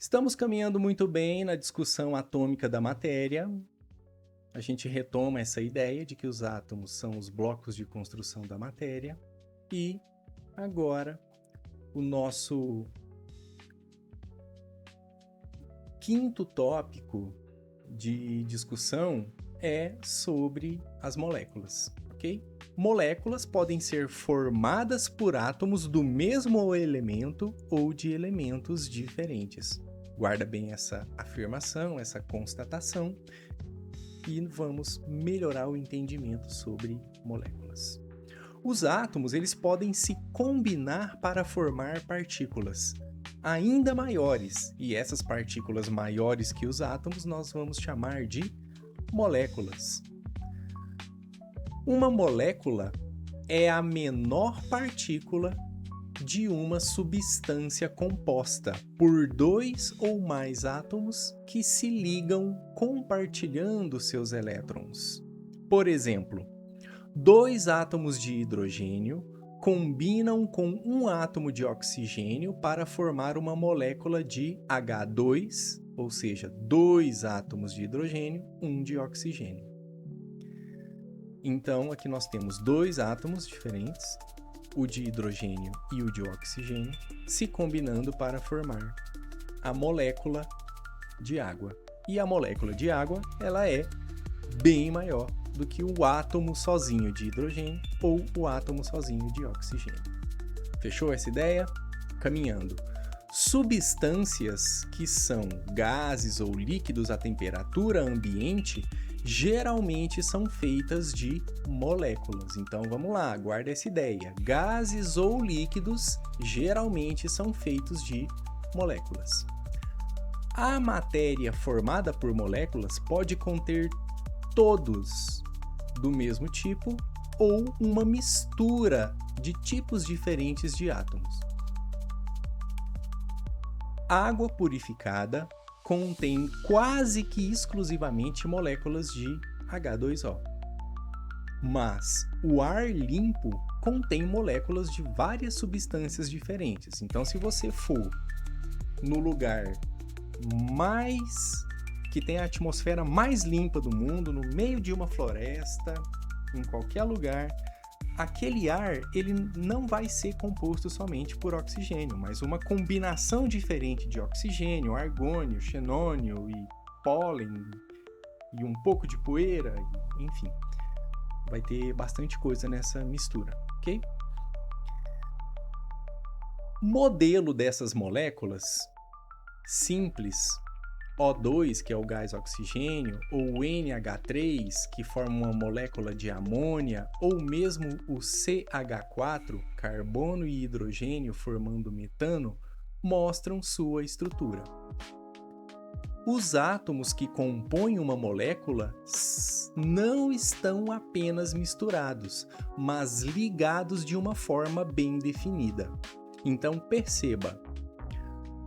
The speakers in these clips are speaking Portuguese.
Estamos caminhando muito bem na discussão atômica da matéria. A gente retoma essa ideia de que os átomos são os blocos de construção da matéria. E agora o nosso quinto tópico de discussão é sobre as moléculas, ok? Moléculas podem ser formadas por átomos do mesmo elemento ou de elementos diferentes. Guarda bem essa afirmação, essa constatação, e vamos melhorar o entendimento sobre moléculas. Os átomos, eles podem se combinar para formar partículas ainda maiores, e essas partículas maiores que os átomos nós vamos chamar de moléculas. Uma molécula é a menor partícula de uma substância composta por dois ou mais átomos que se ligam compartilhando seus elétrons. Por exemplo, dois átomos de hidrogênio combinam com um átomo de oxigênio para formar uma molécula de H2, ou seja, dois átomos de hidrogênio, um de oxigênio. Então, aqui nós temos dois átomos diferentes, o de hidrogênio e o de oxigênio, se combinando para formar a molécula de água. E a molécula de água, ela é bem maior do que o átomo sozinho de hidrogênio ou o átomo sozinho de oxigênio. Fechou essa ideia? Caminhando. Substâncias que são gases ou líquidos à temperatura ambiente geralmente são feitas de moléculas. Então vamos lá, guarda essa ideia. Gases ou líquidos geralmente são feitos de moléculas. A matéria formada por moléculas pode conter todos do mesmo tipo ou uma mistura de tipos diferentes de átomos. Água purificada contém quase que exclusivamente moléculas de H2O. Mas o ar limpo contém moléculas de várias substâncias diferentes. Então, se você for no lugar que tem a atmosfera mais limpa do mundo, no meio de uma floresta, em qualquer lugar, aquele ar ele não vai ser composto somente por oxigênio, mas uma combinação diferente de oxigênio, argônio, xenônio e pólen e um pouco de poeira, enfim. Vai ter bastante coisa nessa mistura, ok? Modelo dessas moléculas simples, O2, que é o gás oxigênio, ou o NH3, que forma uma molécula de amônia, ou mesmo o CH4, carbono e hidrogênio formando metano, mostram sua estrutura. Os átomos que compõem uma molécula não estão apenas misturados, mas ligados de uma forma bem definida. Então perceba,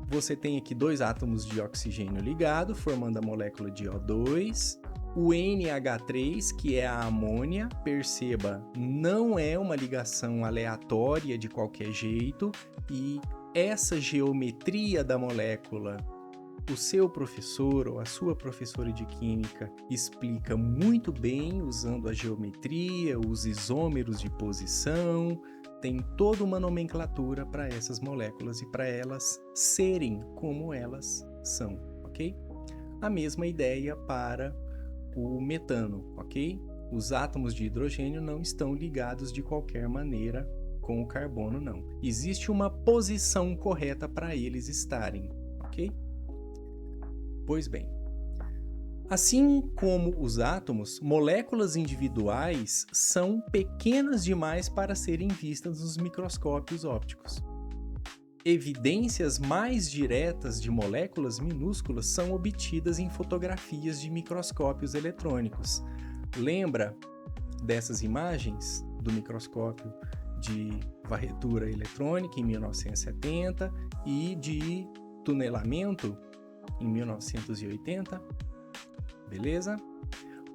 você tem aqui dois átomos de oxigênio ligados, formando a molécula de O2. O NH3, que é a amônia, perceba, não é uma ligação aleatória de qualquer jeito. E essa geometria da molécula, o seu professor ou a sua professora de química explica muito bem usando a geometria, os isômeros de posição. Tem toda uma nomenclatura para essas moléculas e para elas serem como elas são, ok? A mesma ideia para o metano, ok? Os átomos de hidrogênio não estão ligados de qualquer maneira com o carbono, não. Existe uma posição correta para eles estarem, ok? Pois bem. Assim como os átomos, moléculas individuais são pequenas demais para serem vistas nos microscópios ópticos. Evidências mais diretas de moléculas minúsculas são obtidas em fotografias de microscópios eletrônicos. Lembra dessas imagens do microscópio de varredura eletrônica em 1970 e de tunelamento em 1980? Beleza?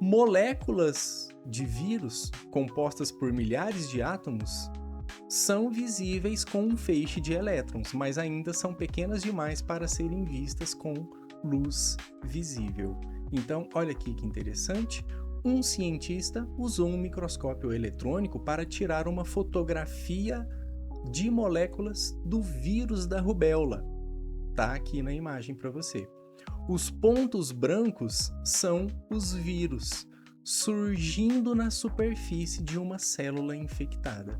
Moléculas de vírus compostas por milhares de átomos são visíveis com um feixe de elétrons, mas ainda são pequenas demais para serem vistas com luz visível. Então, olha aqui que interessante. Um cientista usou um microscópio eletrônico para tirar uma fotografia de moléculas do vírus da rubéola. Tá aqui na imagem para você. Os pontos brancos são os vírus surgindo na superfície de uma célula infectada.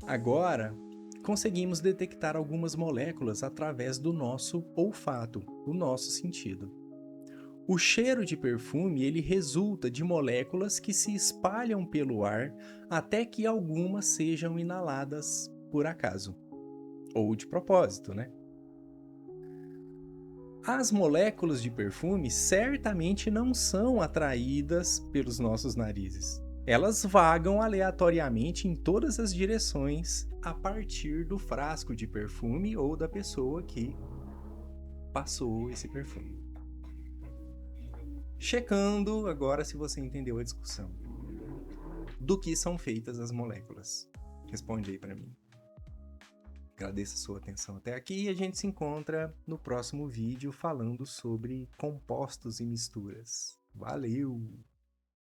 Agora, conseguimos detectar algumas moléculas através do nosso olfato, o nosso sentido. O cheiro de perfume, ele resulta de moléculas que se espalham pelo ar até que algumas sejam inaladas por acaso, ou de propósito, né? As moléculas de perfume certamente não são atraídas pelos nossos narizes. Elas vagam aleatoriamente em todas as direções a partir do frasco de perfume ou da pessoa que passou esse perfume. Checando agora se você entendeu a discussão. Do que são feitas as moléculas? Responde aí para mim. Agradeço a sua atenção até aqui e a gente se encontra no próximo vídeo falando sobre compostos e misturas. Valeu!